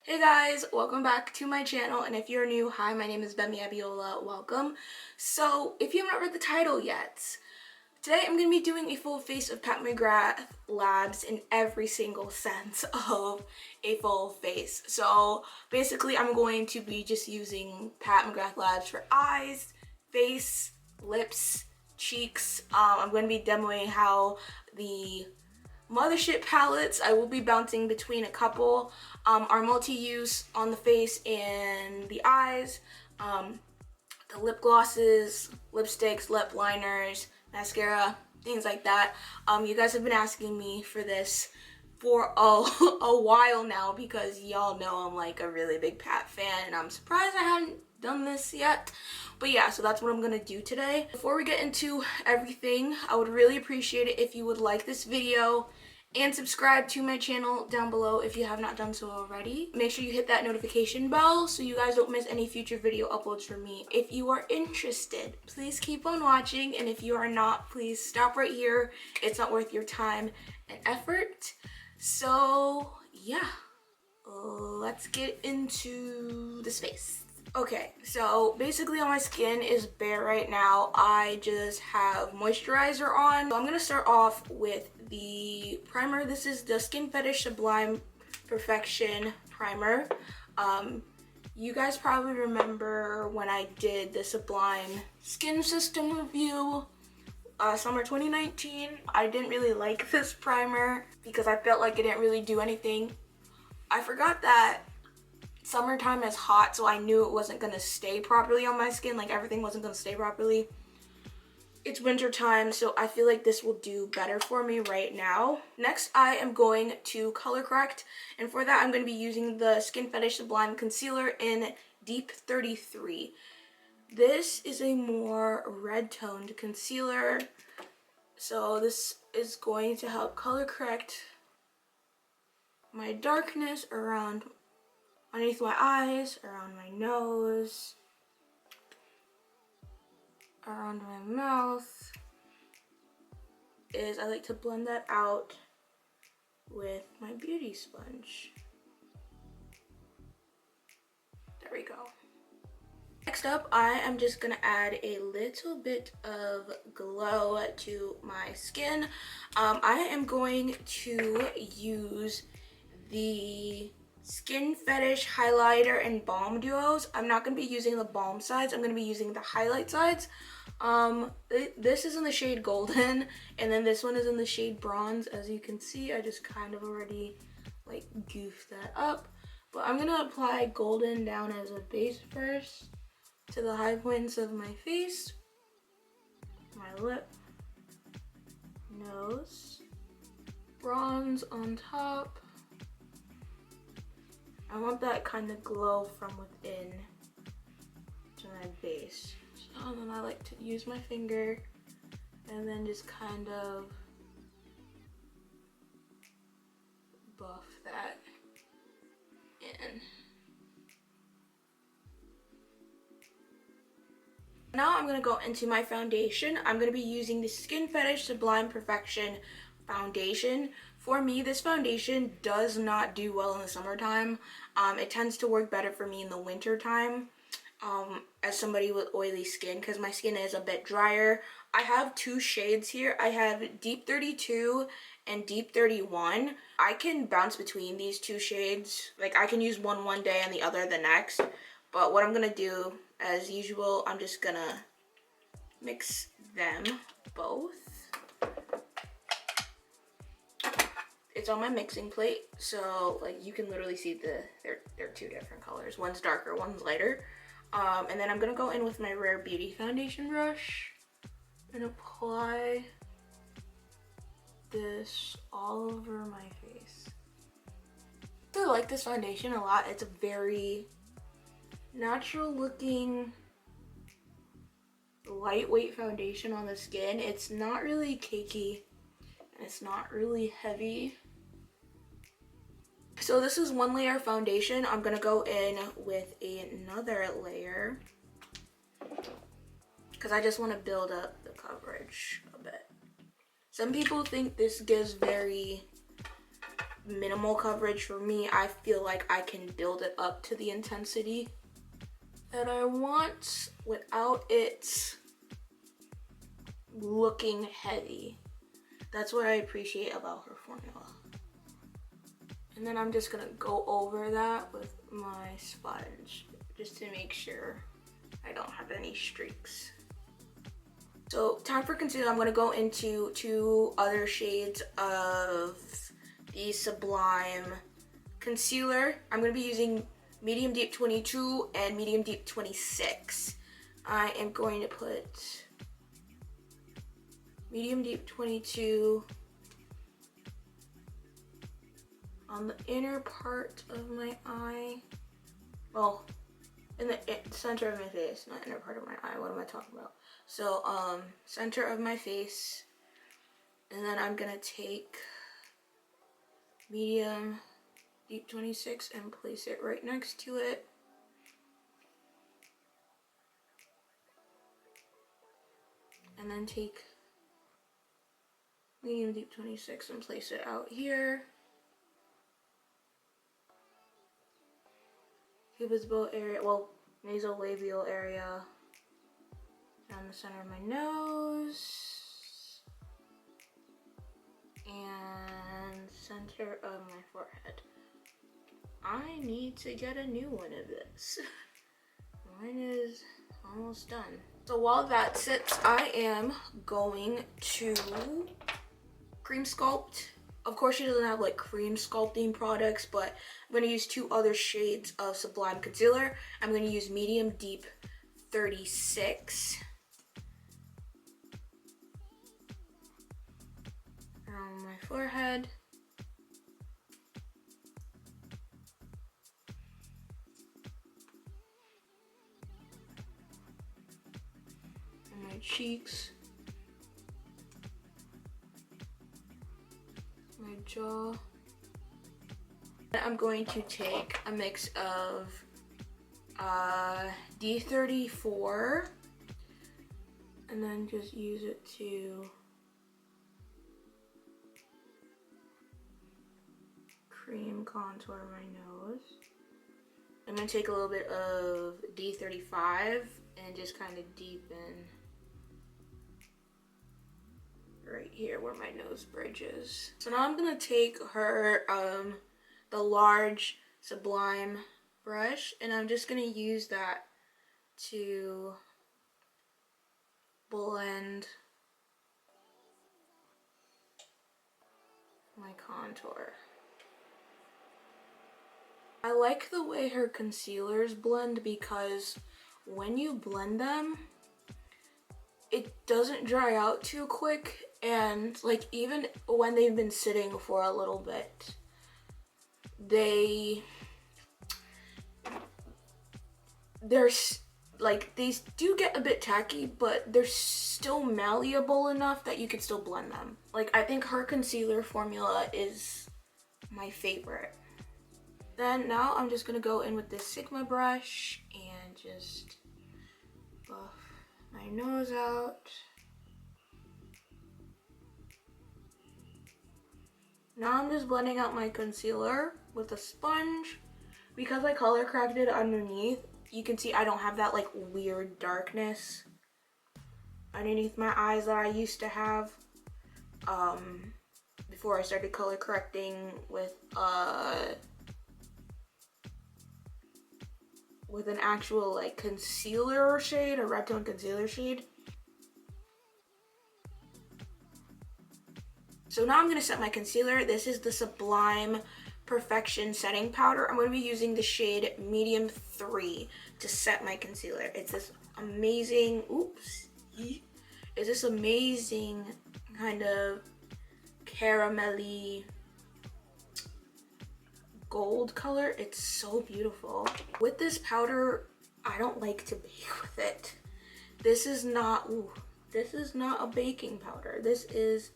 Hey guys, welcome back to my channel, and if you're new, hi, my name is Gbemi Abiola, welcome. So, if you haven't read the title yet, today I'm going to be doing a full face of Pat McGrath labs in every single sense of a full face. So, basically I'm going to be just using Pat McGrath labs for eyes, face, lips, cheeks. I'm going to be demoing how the Mothership palettes, I will be bouncing between a couple, are multi-use on the face and the eyes, the lip glosses, lipsticks, lip liners, mascara, things like that. You guys have been asking me for this for a while now because y'all know I'm like a really big Pat fan, and I'm surprised I haven't done this yet. But yeah, so that's what I'm gonna do today. Before we get into everything, I would really appreciate it if you would like this video and subscribe to my channel down below if you have not done so already. Make sure you hit that notification bell so you guys don't miss any future video uploads from me. If you are interested, please keep on watching, and if you are not, please stop right here. It's not worth your time and effort. So yeah, let's get into the space. Okay, so basically all my skin is bare right now. I just have moisturizer on. So I'm gonna start off with the primer. This is the Skin Fetish Sublime Perfection Primer. You guys probably remember when I did the Sublime Skin System review, summer 2019. I didn't really like this primer because I felt like it didn't really do anything. I forgot that summertime is hot, so I knew it wasn't gonna stay properly on my skin, like everything wasn't gonna stay properly. It's winter time, so I feel like this will do better for me right now. Next, I am going to color correct, and for that I'm going to be using the Skin Fetish Sublime Concealer in Deep 33. This is a more red toned concealer, so this is going to help color correct my darkness around underneath my eyes, around my nose, around my mouth. I like to blend that out with my beauty sponge. There we go. Next up, I am just gonna add a little bit of glow to my skin. I am going to use the Skin Fetish highlighter and balm duos. I'm not going to be using the balm sides, I'm going to be using the highlight sides. This is in the shade golden, and then this one is in the shade bronze. As you can see, I just kind of already like goofed that up, but I'm going to apply golden down as a base first to the high points of my face, my lip, nose, bronze on top. I want that kind of glow from within to my base. So then I like to use my finger and then just kind of buff that in. Now I'm going to go into my foundation. I'm going to be using the Skin Fetish Sublime Perfection foundation. For me, this foundation does not do well in the summertime. It tends to work better for me in the winter time, as somebody with oily skin, because my skin is a bit drier. I have two shades here. I have Deep 32 and Deep 31. I can bounce between these two shades. Like, I can use one day and the other the next. But what I'm gonna do, as usual, I'm just gonna mix them both. It's on my mixing plate, so like you can literally see they're two different colors. One's darker, one's lighter. And then I'm gonna go in with my Rare Beauty foundation brush and apply this all over my face. I really like this foundation a lot. It's a very natural looking, lightweight foundation on the skin. It's not really cakey and it's not really heavy. So this is one layer foundation. I'm gonna go in with another layer because I just want to build up the coverage a bit. Some people think this gives very minimal coverage. For me, I feel like I can build it up to the intensity that I want without it looking heavy. That's what I appreciate about her formula. And then I'm just gonna go over that with my sponge just to make sure I don't have any streaks. So time for concealer. I'm gonna go into 2 other shades of the Sublime concealer. I'm gonna be using Medium Deep 22 and Medium Deep 26. I am going to put Medium Deep 22 on the inner part of my eye. Well, in the center of my face, not inner part of my eye. What am I talking about? So, center of my face. And then I'm gonna take Medium Deep 26 and place it right next to it. And then take Medium Deep 26 and place it out here. Cupid's bow area, well, nasolabial area. Down the center of my nose. And center of my forehead. I need to get a new one of this. Mine is almost done. So while that sits, I am going to cream sculpt. Of course, she doesn't have like cream sculpting products, but I'm going to use 2 other shades of Sublime concealer. I'm going to use Medium Deep 36 around my forehead. And my cheeks. My jaw. I'm going to take a mix of D34 and then just use it to cream contour my nose. I'm going to take a little bit of D35 and just kind of deepen right here where my nose bridge is. So now I'm gonna take her the large Sublime brush, and I'm just gonna use that to blend my contour. I like the way her concealers blend because when you blend them, it doesn't dry out too quick, and like even when they've been sitting for a little bit, they do get a bit tacky, but they're still malleable enough that you can still blend them. Like, I think her concealer formula is my favorite. Then now I'm just gonna go in with this Sigma brush and just buff my nose out. Now I'm just blending out my concealer with a sponge. Because I color corrected underneath, you can see I don't have that like weird darkness underneath my eyes that I used to have before I started color correcting with an actual like concealer shade, a red tone concealer shade. So now I'm going to set my concealer. This is the Sublime Perfection Setting Powder. I'm going to be using the shade Medium 3 to set my concealer. It's this amazing, it's this amazing kind of caramelly gold color. It's so beautiful. With this powder, I don't like to bake with it. This is not a baking powder. This is,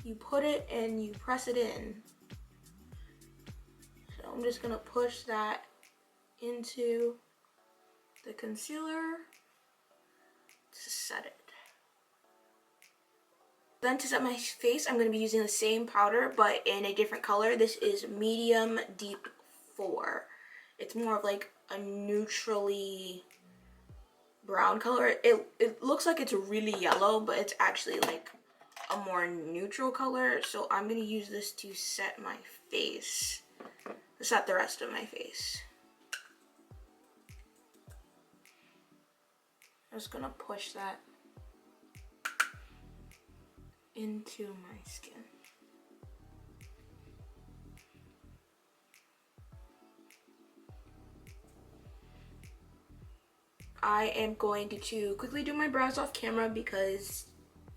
you put it and you press it in. So I'm just gonna push that into the concealer to set it. Then to set my face, I'm going to be using the same powder, but in a different color. This is Medium Deep 4. It's more of like a neutrally brown color. It looks like it's really yellow, but it's actually like a more neutral color. So I'm going to use this to set my face, to set the rest of my face. I'm just going to push that into my skin. I am going to quickly do my brows off camera because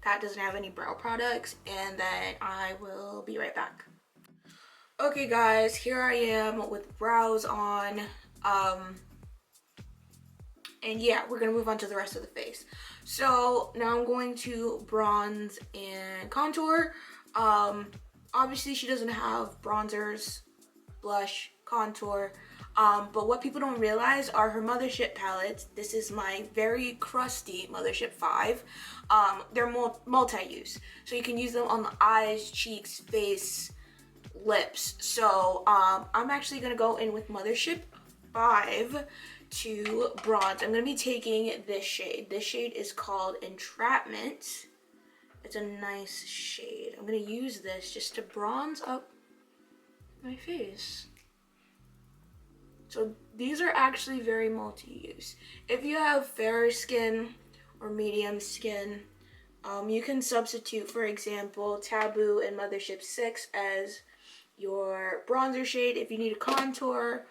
Pat doesn't have any brow products, and then I will be right back. Okay guys, here I am with brows on. And yeah, we're gonna move on to the rest of the face. So now I'm going to bronze and contour. Obviously she doesn't have bronzers, blush, contour. But what people don't realize are her Mothership palettes. This is my very crusty Mothership V. They're multi-use. So you can use them on the eyes, cheeks, face, lips. So I'm actually gonna go in with Mothership V to bronze. I'm gonna be taking this shade. This shade is called Entrapment. It's a nice shade. I'm gonna use this just to bronze up my face. So these are actually very multi-use. If you have fairer skin or medium skin, you can substitute, for example, Taboo and Mothership VI as your bronzer shade. If you need a contour,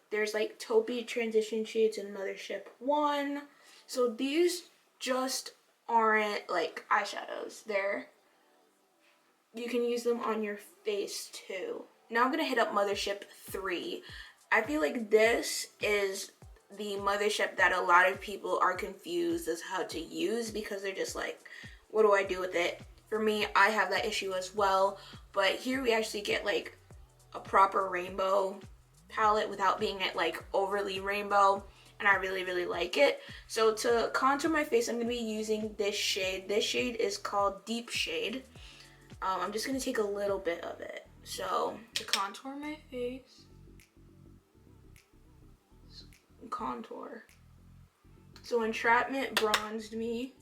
there's like taupey transition shades in Mothership I. So these just aren't like eyeshadows. You can use them on your face too. Now I'm gonna hit up Mothership III. I feel like this is the Mothership that a lot of people are confused as how to use because they're just like, what do I do with it? For me, I have that issue as well, but here we actually get like a proper rainbow palette without being like overly rainbow, and I really like it. So to contour my face, I'm gonna be using this shade. This shade is called Deep Shade. I'm just gonna take a little bit of it. So to contour my face, contour. So Entrapment bronzed me,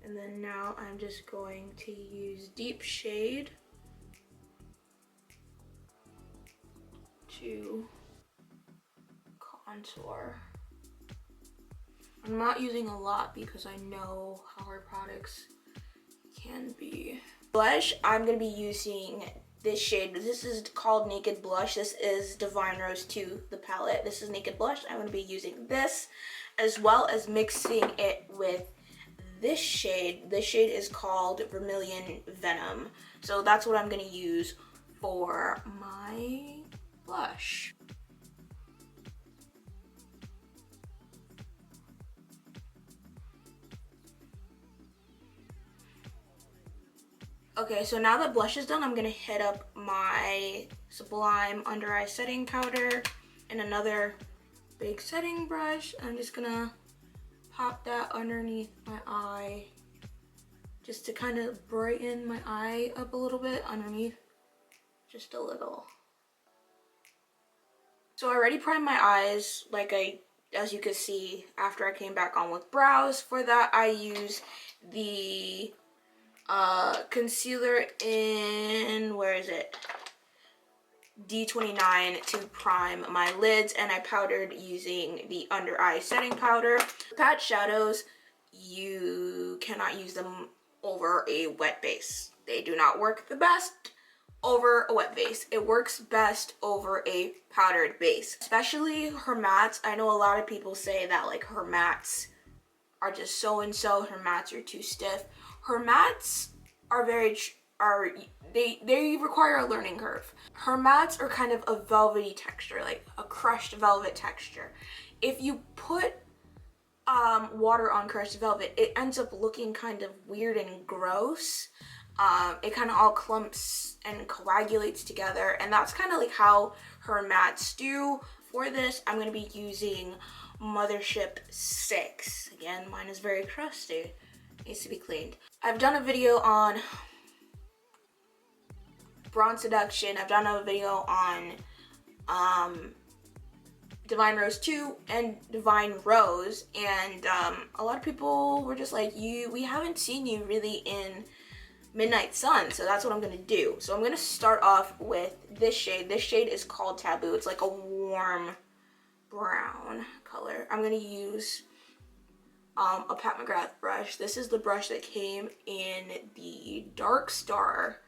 and then now I'm just going to use Deep Shade to contour. I'm not using a lot because I know how our products can be. Blush, I'm gonna be using this shade. This is called Naked Blush. This is Divine Rose 2, the palette. This is Naked Blush. I'm gonna be using this as well as mixing it with this shade. This shade is called Vermillion Venom. So that's what I'm gonna use for my blush. Okay, so now that blush is done, I'm gonna hit up my Sublime under eye setting powder and another big setting brush. I'm just gonna pop that underneath my eye just to kind of brighten my eye up a little bit underneath, just a little. So I already primed my eyes, as you can see after I came back on with brows. For that, I use the concealer in, where is it? D29 to prime my lids, and I powdered using the under eye setting powder. Patch shadows, you cannot use them over a wet base. They do not work the best over a wet base. It works best over a powdered base, especially her mattes. I know a lot of people say that like her mattes are just so and so, her mattes are too stiff. Her mattes are they require a learning curve. Her mattes are kind of a velvety texture, like a crushed velvet texture. If you put water on crushed velvet, it ends up looking kind of weird and gross. It kind of all clumps and coagulates together, and that's kind of like how her mattes do. For this, I'm going to be using Mothership VI. Again, mine is very crusty. needs to be cleaned. I've done a video on Bronze Seduction. I've done a video on Divine Rose 2 and Divine Rose, and a lot of people were just like, we haven't seen you really in Midnight Sun, so that's what I'm gonna do. So I'm gonna start off with this shade. This shade is called Taboo. It's like a warm brown color. I'm gonna use a Pat McGrath brush. This is the brush that came in the Dark Star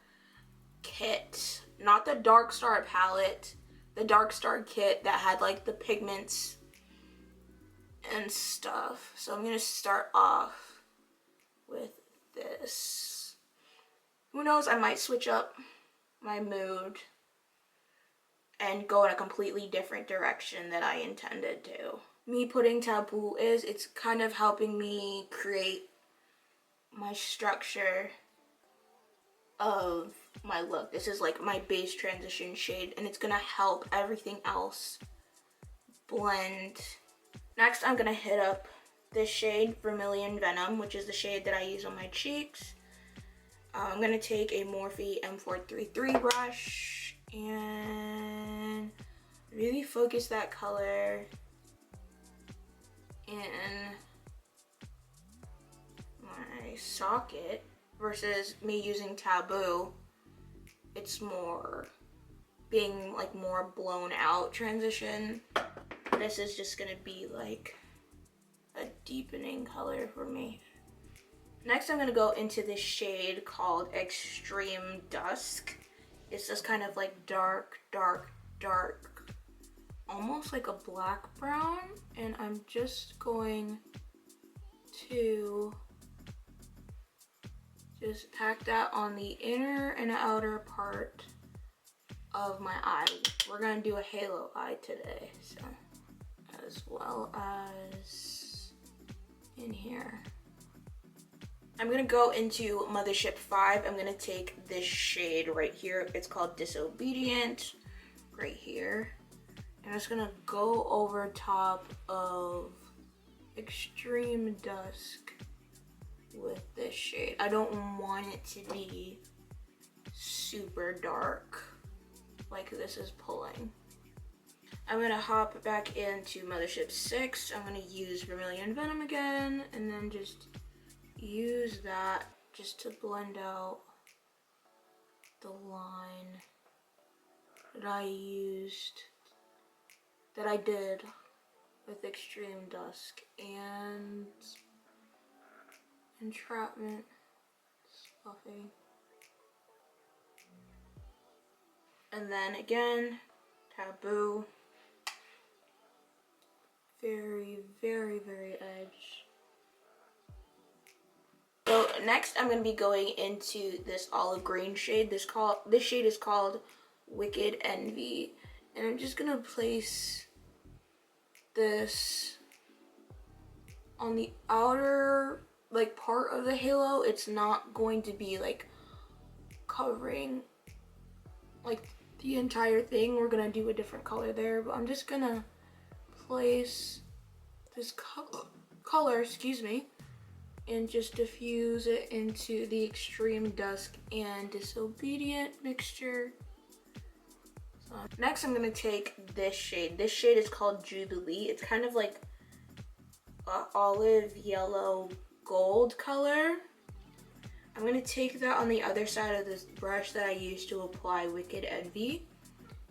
kit, not the Dark Star palette, the Dark Star kit that had like the pigments and stuff. So I'm gonna start off with this. Who knows, I might switch up my mood and go in a completely different direction that I intended to. Me putting Taboo it's kind of helping me create my structure of my look. This is like my base transition shade, and it's gonna help everything else blend. Next, I'm gonna hit up this shade, Vermillion Venom, which is the shade that I use on my cheeks. I'm gonna take a Morphe M433 brush and really focus that color in my socket. Versus me using Taboo, it's more being like more blown out transition. This is just gonna be like a deepening color for me. Next, I'm gonna go into this shade called Extreme Dusk. It's just kind of like dark, almost like a black brown. And I'm just going to just pack that on the inner and outer part of my eye. We're gonna do a halo eye today, so as well as in here. I'm gonna go into Mothership V. I'm gonna take this shade right here. It's called Disobedient, right here. I'm just gonna go over top of Extreme Dusk with this shade. I don't want it to be super dark like this is pulling. I'm gonna hop back into Mothership VI. I'm gonna use Vermillion Venom again, and then just use that just to blend out the line that I did with Extreme Dusk and Entrapment Fluffy. And then again, Taboo. Very, very, very edge. So next I'm going to be going into this olive green shade. This shade is called Wicked Envy. And I'm just going to place this on the outer like part of the halo. It's not going to be like covering like the entire thing. We're going to do a different color there, but I'm just going to place this color, excuse me, and just diffuse it into the Extreme Dusk and Disobedient mixture. So next I'm going to take this shade. This shade is called Jubilee. It's kind of like an olive yellow gold color. I'm going to take that on the other side of this brush that I used to apply Wicked Envy.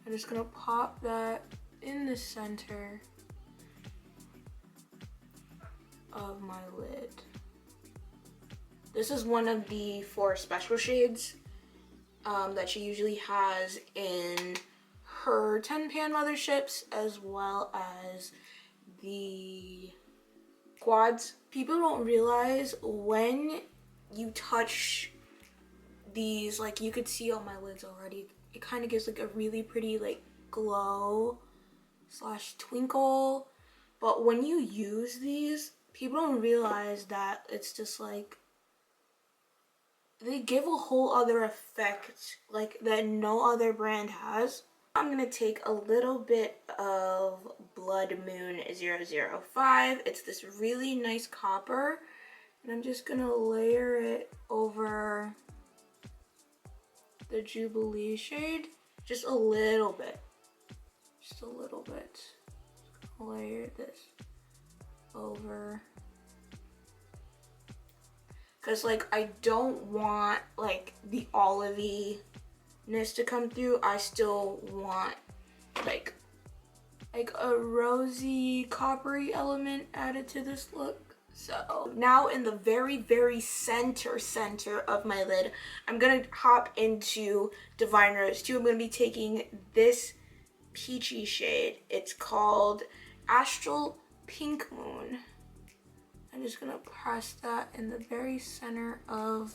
I'm just going to pop that in the center of my lid. This is one of the 4 special shades that she usually has in her 10-pan motherships, as well as the quads. People don't realize when you touch these, like you could see on my lids already, it kind of gives like a really pretty like glow slash twinkle. But when you use these, people don't realize that it's just like, they give a whole other effect like that no other brand has. I'm gonna take a little bit of Blood Moon 005. It's this really nice copper And I'm just gonna layer it over the Jubilee shade. Just a little bit. Just a little bit. Layer this over. Cause like I don't want like the olivey-ness to come through. I still want like a rosy coppery element added to this look. So now in the very center of my lid, I'm gonna hop into Divine Rose 2. I'm gonna be taking this peachy shade. It's called Astral Pink Moon. I'm just gonna press that in the very center of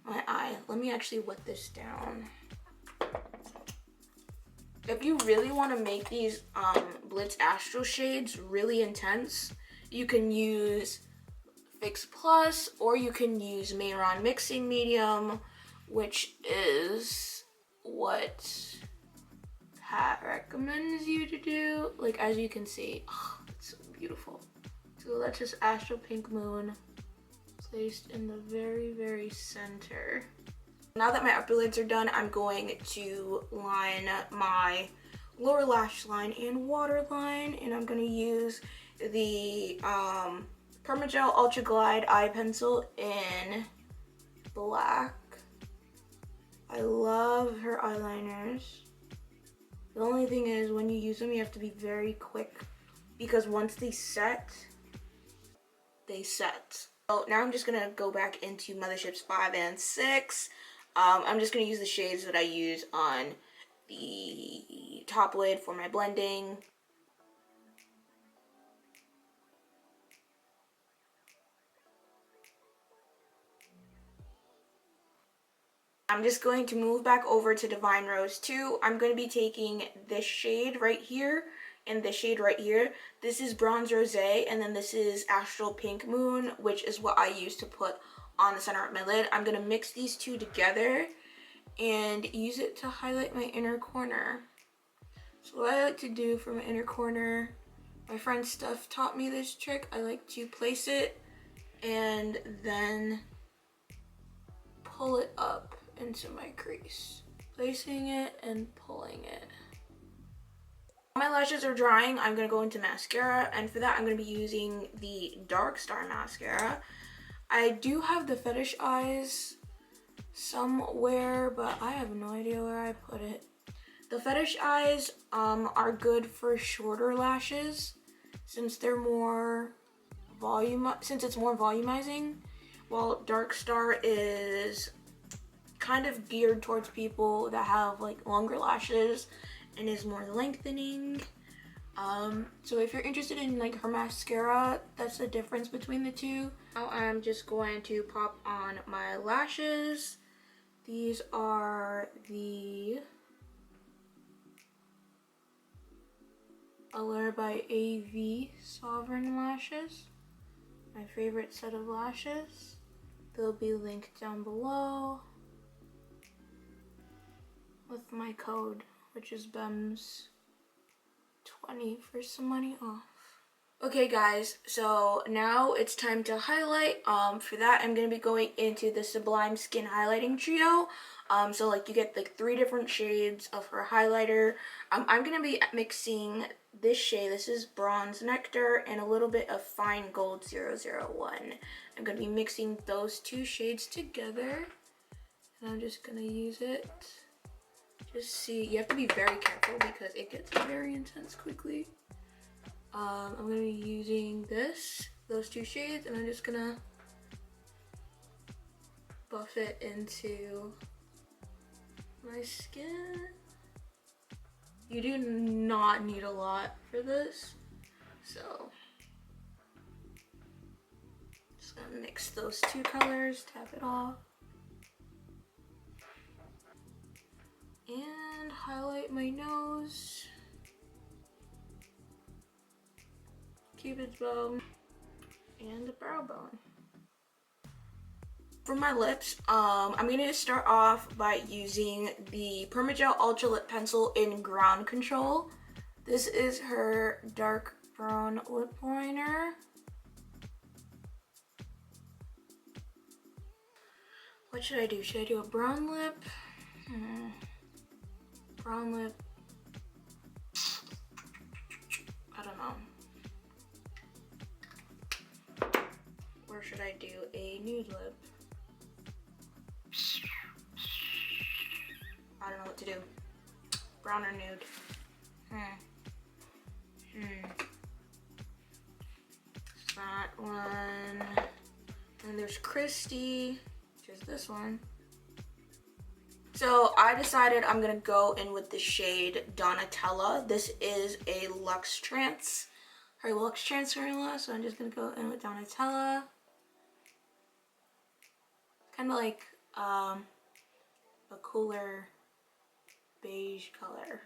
my eye. Let me actually wet this down. If you really want to make these Blitz Astral shades really intense, you can use Fix Plus, or you can use Mayron Mixing Medium, which is what Pat recommends you to do. Like, as you can see, oh, it's so beautiful. So that's just Astral Pink Moon placed in the very center. Now that my upper lids are done, I'm going to line my lower lash line and waterline, and I'm going to use the Permagel Ultra Glide Eye Pencil in black. I love her eyeliners. The only thing is, when you use them, you have to be very quick, because once they set, they set. So now I'm just going to go back into Motherships V and VI. I'm just going to use the shades that I use on the top lid for my blending. I'm just going to move back over to Divine Rose 2. I'm going to be taking this shade right here and this shade right here. This is Bronze Rosé, and then this is Astral Pink Moon, which is what I use to put on the center of my lid. I'm going to mix these two together and use it to highlight my inner corner. So what I like to do for my inner corner, my friend Steph taught me this trick. I like to place it and then pull it up into my crease. Placing it and pulling it. While my lashes are drying, I'm going to go into mascara, and for that I'm going to be using the Dark Star mascara. I do have the Fetish Eyes somewhere, but I have no idea where I put it. The Fetish Eyes are good for shorter lashes since they're more it's more volumizing, while Dark Star is kind of geared towards people that have like longer lashes and is more lengthening. So if you're interested in like her mascara, that's the difference between the two. Now I'm just going to pop on my lashes. These are the Allure by AV Sovereign lashes. My favorite set of lashes. They'll be linked down below with my code, which is BEMS20 for some money off. Okay guys, so now it's time to highlight. For that I'm going to be going into the Sublime Skin highlighting trio. So like you get like 3 different shades of her highlighter. I'm going to be mixing this shade. This is Bronze Nectar and a little bit of Fine Gold 001. I'm going to be mixing those 2 shades together, and I'm just going to use it. Just see, you have to be very careful because it gets very intense quickly. I'm going to be using those 2 shades, and I'm just going to buff it into my skin. You do not need a lot for this, so just going to mix those 2 colors, tap it off, and highlight my nose, Cupid's bow, and the brow bone. For my lips, I'm going to start off by using the Permagel Ultra Lip Pencil in Ground Control. This is her dark brown lip liner. What should I do? Should I do a brown lip? Brown lip. I don't know. Or should I do a nude lip? I don't know what to do. Brown or nude? That one. And there's Christy, which is this one. So I decided I'm gonna go in with the shade Donatella. This is a Luxe Trance, her Luxe Trance formula. So I'm just gonna go in with Donatella. Kind of like a cooler beige color.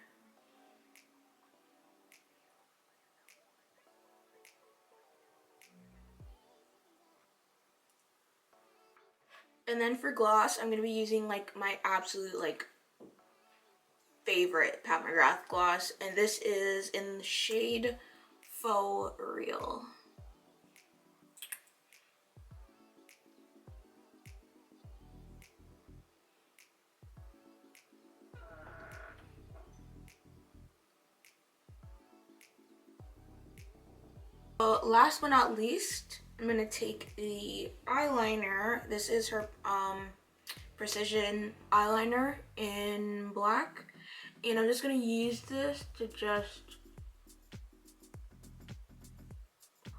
And then for gloss, I'm gonna be using like my absolute like favorite Pat McGrath gloss, and this is in the shade Faux Real. So last but not least, I'm gonna take the eyeliner. This is her precision eyeliner in black, and I'm just gonna use this to just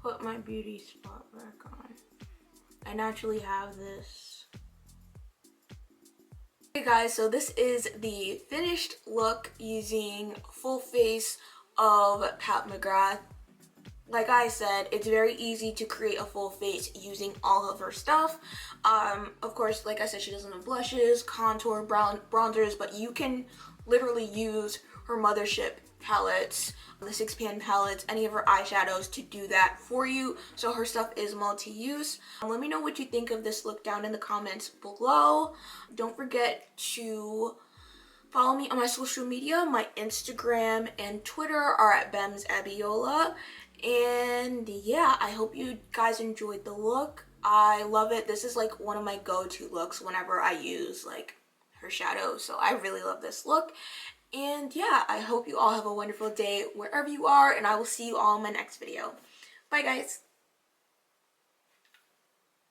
put my beauty spot back on. I naturally have this. Okay guys, so this is the finished look using full face of Pat McGrath. Like I said, it's very easy to create a full face using all of her stuff. Of course, like I said, she doesn't have blushes, contour, bronzers, but you can literally use her Mothership palettes, the 6pan palettes, any of her eyeshadows to do that for you. So her stuff is multi-use. Let me know what you think of this look down in the comments below. Don't forget to follow me on my social media. My Instagram and Twitter are at gbemsabiola. And yeah, I hope you guys enjoyed the look. I love it. This is like one of my go-to looks whenever I use like her shadows. So I really love this look. And yeah, I hope you all have a wonderful day wherever you are, and I will see you all in my next video. Bye guys.